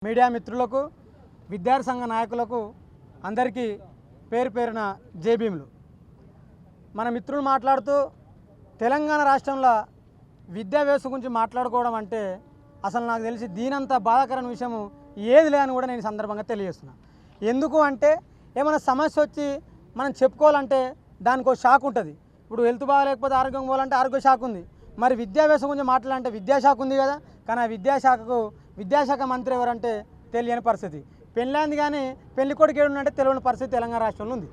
Media మిత్రులకు విద్యార్థి సంఘ నాయకులకు అందరికీ పేరు పేరున జేబీఎంలు. మన మిత్రులు మాట్లాడుతూ తెలంగాణ రాష్ట్రంలో విద్యా వ్యవస్థ గురించి మాట్లాడుకోవడం అంటే అసలు నాకు తెలిసి దీనంత బాధాకరమైన విషయం ఏది లేదని కూడా నేను సందర్భంగా తెలియజేస్తున్నా. ఎందుకు అంటే ఏమైనా సమస్య వచ్చి మనం చెప్పుకోవాలంటే దానికి ఒక షాక్ ఉంటుంది. ఇప్పుడు హెల్త్ బాగాలేకపోతే ఆరోగ్యం పోవాలంటే ఆరోగ్య శాఖ ఉంది. మరి విద్యా వ్యవస్థ గురించి మాట్లాడాలంటే విద్యాశాఖ ఉంది కదా. కానీ ఆ విద్యాశాఖ మంత్రి ఎవరంటే తెలియని పరిస్థితి. పెళ్ళైంది కానీ పెళ్లి కొడుకు ఏడుందంటే తెలియని పరిస్థితి తెలంగాణ రాష్ట్రంలో ఉంది.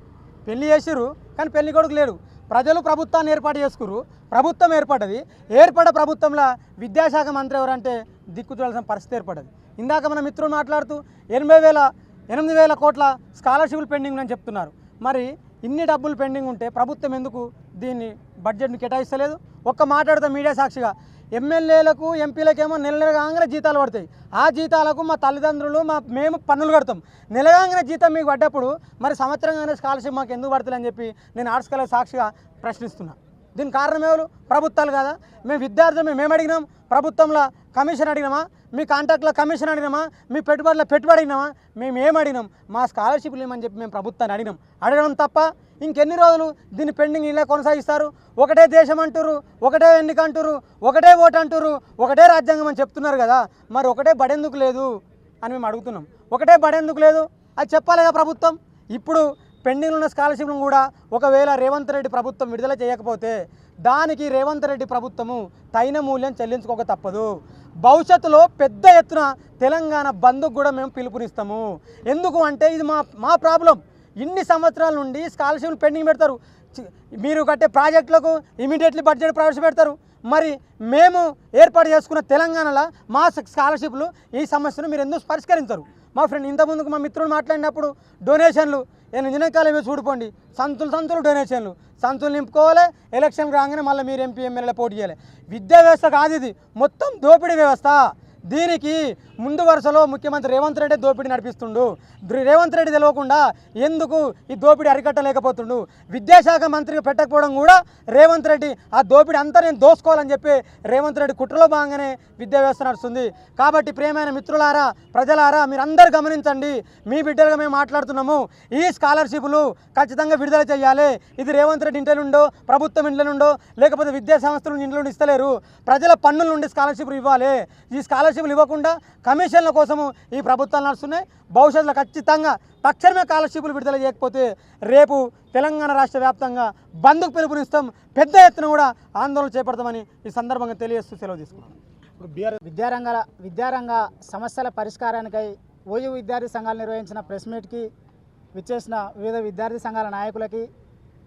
పెళ్లి చేసిరు కానీ పెళ్లి కొడుకు లేడు. ప్రజలు ప్రభుత్వాన్ని ఏర్పాటు చేసుకురు, ప్రభుత్వం ఏర్పడ్డది. ఏర్పడ్డ ప్రభుత్వంలో విద్యాశాఖ మంత్రి ఎవరంటే దిక్కు చూడాల్సిన పరిస్థితి ఏర్పడ్డది. ఇందాక మన మిత్రులు మాట్లాడుతూ 8,000 కోట్ల స్కాలర్షిప్లు పెండింగ్ అని చెప్తున్నారు. మరి ఇన్ని డబ్బులు పెండింగ్ ఉంటే ప్రభుత్వం ఎందుకు దీన్ని బడ్జెట్ని కేటాయిస్తలేదు? ఒక్క మాట్లాడుతాం మీడియా సాక్షిగా. ఎమ్మెల్యేలకు ఎంపీలకేమో నెల కాగానే జీతాలు పడతాయి. ఆ జీతాలకు మా తల్లిదండ్రులు మేము పన్నులు కడతాం. నెలగానే జీతం మీకు పడ్డప్పుడు మరి సంవత్సరంగానే స్కాలర్షిప్ మాకు ఎందుకు పడతాయని చెప్పి నేను ఆర్ట్స్ కాలేజ్ సాక్షిగా ప్రశ్నిస్తున్నా. దీనికి కారణం ఎవరు? ప్రభుత్వాలు కదా. మేము విద్యార్థులు మేము అడిగినాం, ప్రభుత్వంలో కమిషన్ అడిగినామా, మీ కాంట్రాక్ట్లో కమిషన్ అడిగినామా, మీ పెట్టుబడుల పెట్టుబడి అడిగినామా? మేము ఏం అడిగినాం? మా స్కాలర్షిప్లు ఏమని చెప్పి మేము ప్రభుత్వాన్ని అడగడం తప్ప ఇంకెన్ని రోజులు దీన్ని పెండింగ్ ఇలా కొనసాగిస్తారు? ఒకటే దేశం అంటారు, ఒకటే ఎన్నిక అంటారు, ఒకటే ఓటు అంటారు, ఒకటే రాజ్యాంగం అని చెప్తున్నారు కదా. మరి ఒకటే బడెందుకు లేదు అని మేము అడుగుతున్నాం. ఒకటే బడెందుకు లేదు అది చెప్పాలి కదా ప్రభుత్వం. ఇప్పుడు పెండింగ్ ఉన్న స్కాలర్షిప్లను కూడా ఒకవేళ రేవంత్ రెడ్డి ప్రభుత్వం విడుదల చేయకపోతే దానికి రేవంత్ రెడ్డి ప్రభుత్వము తగిన మూల్యం చెల్లించుకోక తప్పదు. భవిష్యత్తులో పెద్ద ఎత్తున తెలంగాణ బంద్కు కూడా మేము పిలుపునిస్తాము. ఎందుకు అంటే ఇది మా ప్రాబ్లం. ఇన్ని సంవత్సరాల నుండి స్కాలర్షిప్లు పెండింగ్ పెడతారు. మీరు కట్టే ప్రాజెక్టులకు ఇమీడియట్లీ బడ్జెట్ ప్రవేశపెడతారు. మరి మేము ఏర్పాటు చేసుకున్న తెలంగాణలో మా స్కాలర్షిప్లు ఈ సమస్యను మీరు ఎందుకు పరిష్కరించరు? మా ఫ్రెండ్ ఇంతకుముందుకు మా మిత్రులు మాట్లాడినప్పుడు డొనేషన్లు నిజకాలం మీరు చూడుకోండి, సంతులు డొనేషన్లు సంతులు నింపుకోవాలి. ఎలక్షన్ రాగానే మళ్ళీ మీరు ఎంపీ ఎమ్మెల్యేలో పోటీ చేయాలి. విద్యా వ్యవస్థ కాదు ఇది, మొత్తం దోపిడీ వ్యవస్థ. దీనికి ముందు వరుసలో ముఖ్యమంత్రి రేవంత్ రెడ్డి దోపిడీ నడిపిస్తుండు. రేవంత్ రెడ్డి తెలియకుండా ఎందుకు ఈ దోపిడీ అరికట్టలేకపోతుండు? విద్యాశాఖ మంత్రిగా పెట్టకపోవడం కూడా రేవంత్ రెడ్డి ఆ దోపిడీ అంతా నేను దోసుకోవాలని చెప్పి రేవంత్ రెడ్డి కుట్రలో భాగంగానే విద్యా వ్యవస్థ నడుస్తుంది. కాబట్టి ప్రియమైన మిత్రులారా, ప్రజలారా, మీరందరూ గమనించండి. మీ బిడ్డలుగా మేము మాట్లాడుతున్నాము. ఈ స్కాలర్షిప్లు ఖచ్చితంగా విడుదల చేయాలి. ఇది రేవంత్ రెడ్డి ఇంట్లో నుండో, ప్రభుత్వం ఇంట్లో నుండో, లేకపోతే విద్యా సంస్థలు ఇంట్లో నుండి ఇస్తలేరు. ప్రజల పన్నుల నుండి స్కాలర్షిప్లు ఇవ్వాలి. ఈ స్కాలర్షిప్లు ఇవ్వకుండా కమిషన్ల కోసము ఈ ప్రభుత్వాలు నడుస్తున్నాయి. భవిష్యత్తులో ఖచ్చితంగా తక్షణమే స్కాలర్షిప్లు విడుదల చేయకపోతే రేపు తెలంగాణ రాష్ట్ర వ్యాప్తంగా బంద్కు పిలుపునిస్తాం. పెద్ద ఎత్తున కూడా ఆందోళన చేపడతామని ఈ సందర్భంగా తెలియజేస్తూ సెలవు తీసుకున్నాను. విద్యారంగ సమస్యల పరిష్కారానికై ఓయూ విద్యార్థి సంఘాలు నిర్వహించిన ప్రెస్ మీట్కి విచ్చేసిన వివిధ విద్యార్థి సంఘాల నాయకులకి,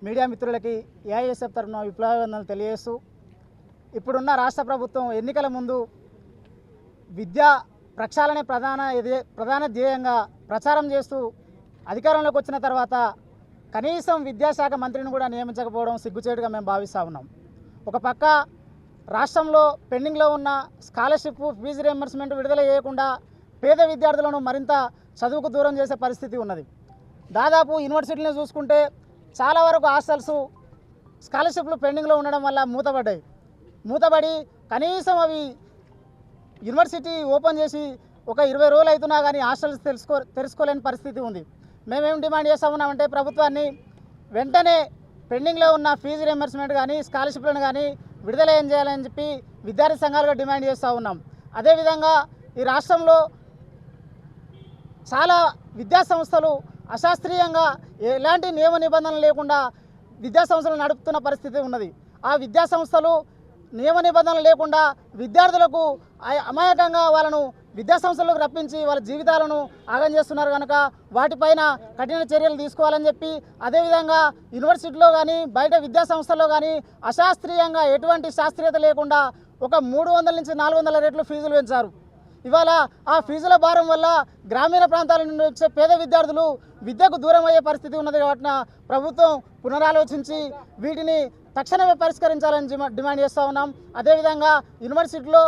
మీడియా మిత్రులకి ఏఐఎస్ఎఫ్ తరఫున విప్లవాభివందనలు తెలియజేస్తూ, ఇప్పుడున్న రాష్ట్ర ప్రభుత్వం ఎన్నికల ముందు విద్యా ప్రక్షాళనే ప్రధాన ధ్యేయంగా ప్రచారం చేస్తూ అధికారంలోకి వచ్చిన తర్వాత కనీసం విద్యాశాఖ మంత్రిని కూడా నియమించకపోవడం సిగ్గుచేటుగా మేము భావిస్తూ ఉన్నాం. ఒక పక్క రాష్ట్రంలో పెండింగ్లో ఉన్న స్కాలర్షిప్, ఫీజు రియంబర్స్మెంట్ విడుదల చేయకుండా పేద విద్యార్థులను మరింత చదువుకు దూరం చేసే పరిస్థితి ఉన్నది. దాదాపు యూనివర్సిటీలను చూసుకుంటే చాలా వరకు హాస్టల్స్ స్కాలర్షిప్లు పెండింగ్లో ఉండడం వల్ల మూతబడి కనీసం అవి యూనివర్సిటీ ఓపెన్ చేసి ఒక 20 రోజులు అవుతున్నా కానీ హాస్టల్స్ తెలుసుకోలేని పరిస్థితి ఉంది. మేమేం డిమాండ్ చేస్తూ ఉన్నామంటే ప్రభుత్వాన్ని వెంటనే పెండింగ్లో ఉన్న ఫీజు రియంబర్స్మెంట్ కానీ స్కాలర్షిప్లను కానీ విడుదల చేయాలని చెప్పి విద్యార్థి సంఘాలుగా డిమాండ్ చేస్తూ ఉన్నాం. అదేవిధంగా ఈ రాష్ట్రంలో చాలా విద్యా సంస్థలు అశాస్త్రీయంగా ఎలాంటి నియమ నిబంధనలు లేకుండా విద్యా సంస్థలు నడుపుతున్న పరిస్థితి ఉన్నది. ఆ విద్యా సంస్థలు నియమ నిబంధనలు లేకుండా విద్యార్థులకు అమాయకంగా వాళ్ళను విద్యా సంస్థలకు రప్పించి వాళ్ళ జీవితాలను ఆగం చేస్తున్నారు కనుక వాటిపైన కఠిన చర్యలు తీసుకోవాలని చెప్పి, అదేవిధంగా యూనివర్సిటీలో కానీ బయట విద్యా సంస్థల్లో కానీ అశాస్త్రీయంగా ఎటువంటి శాస్త్రీయత లేకుండా ఒక 300 నుంచి 400 రెట్లు ఫీజులు పెంచారు. ఇవాళ ఆ ఫీజుల భారం వల్ల గ్రామీణ ప్రాంతాల నుండి వచ్చే పేద విద్యార్థులు విద్యకు దూరం అయ్యే పరిస్థితి ఉన్నది. కాబట్టి ప్రభుత్వం పునరాలోచించి వీటిని తక్షణమే పరిష్కరించాలని డిమాండ్ చేస్తూ ఉన్నాం. అదేవిధంగా యూనివర్సిటీలో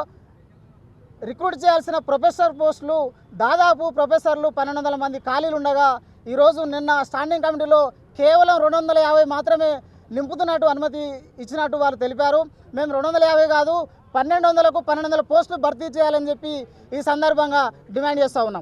రిక్రూట్ చేయాల్సిన ప్రొఫెసర్ పోస్టులు దాదాపు ప్రొఫెసర్లు 1200 మంది ఖాళీలు ఉండగా ఈరోజు నిన్న స్టాండింగ్ కమిటీలో కేవలం 250 మాత్రమే నింపుతున్నట్టు అనుమతి ఇచ్చినట్టు వారు తెలిపారు. మేము 250 కాదు 1200కు 1200 పోస్టులు భర్తీ చేయాలని చెప్పి ఈ సందర్భంగా డిమాండ్ చేస్తూ ఉన్నాం.